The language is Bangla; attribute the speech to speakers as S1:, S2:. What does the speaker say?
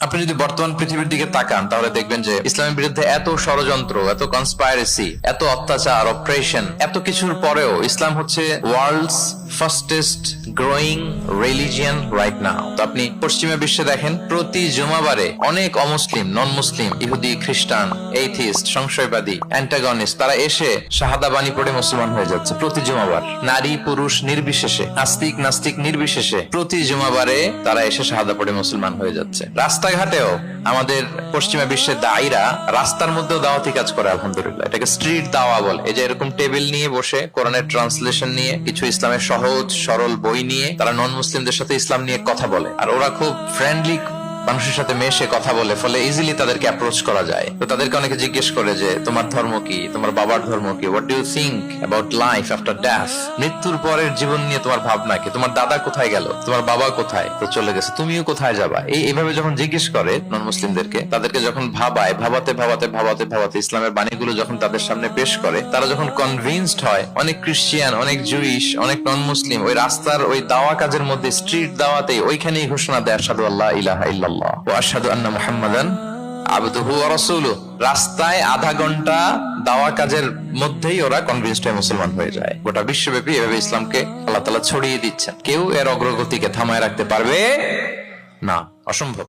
S1: আপনি যদি বর্তমান পৃথিবীর দিকে তাকান তাহলে দেখবেন যে ইসলামের বিরুদ্ধে এত ষড়যন্ত্র, এত কনস্পাইরেসি, এত অত্যাচার, অপারেশন, এত কিছুর পরেও ইসলাম হচ্ছে world's fastest growing religion right now. তো আপনি পশ্চিমা বিশ্বে দেখেন প্রতি জুমাবারে অনেক অমুসলিম, নন মুসলিম, ইহুদি, খ্রিস্টান, এইথিস্ট, সংশয়বাদী, অ্যান্টাগনিস্ট তারা এসে শাহাদা বাণী পড়ে মুসলমান হয়ে যাচ্ছে প্রতি জুমাবার। নারী পুরুষ নির্বিশেষে, আস্তিক নাস্তিক নির্বিশেষে প্রতি জুমাবারে তারা এসে শাহাদা পড়ে মুসলমান হয়ে যাচ্ছে। রাস্তাঘাটেও আমাদের পশ্চিমা বিশ্বের দায়ীরা রাস্তার মধ্যেও দাওয়াতি কাজ করে, আলহামদুলিল্লাহ। এটাকে স্ট্রিট দাওয়া বলে। এই যে এরকম টেবিল নিয়ে বসে কোরআনের ট্রান্সলেশন নিয়ে, কিছু ইসলামের সহজ সরল বই নিয়ে তারা নন মুসলিমদের সাথে ইসলাম নিয়ে কথা বলে, আর ওরা খুব ফ্রেন্ডলি মানুষের সাথে মেশে কথা বলে, ফলে ইজিলি তাদেরকে অ্যাপ্রোচ করা যায়। তো তাদেরকে অনেকে জিজ্ঞেস করে যে তোমার ধর্ম কি, তোমার বাবার ধর্ম কি, what do you think about life after death, মৃত্যুর পরের জীবন নিয়ে তোমার ভাবনা কি, তোমার দাদা কোথায় গেল, তোমার বাবা কোথায়, তো চলে গেছে, তুমিও কোথায় যাবা। এইভাবে যখন জিজ্ঞেস করে নন মুসলিমদেরকে, তাদেরকে যখন ভাবায়, ভাবাতে ভাবাতে ভাবাতে ভাবাতে ইসলামের বাণীগুলো যখন তাদের সামনে পেশ করে, তারা যখন কনভিন্সড হয়, অনেক ক্রিশ্চিয়ান, অনেক জুইশ, অনেক নন মুসলিম ওই রাস্তার ওই দাওয়া কাজের মধ্যে, স্ট্রিট দাওয়াতে ওইখানেই ঘোষণা দেয় আশহাদু আল্লা ইলাহা ইল্লাল্লাহ ওয়া আশহাদু আন্না মুহাম্মাদান আবদুহু ওয়া রাসূলুহু। রাস্তায় আধা ঘন্টা দাওয়া কাজের মধ্যেই ওরা কনভিন্সড হয়ে মুসলমান হয়ে যায়। গোটা বিশ্বব্যাপী এভাবে ইসলামকে আল্লাহ তাআলা ছড়িয়ে দিচ্ছেন। কেউ এর অগ্রগতিকে থামায় রাখতে পারবে না, অসম্ভব।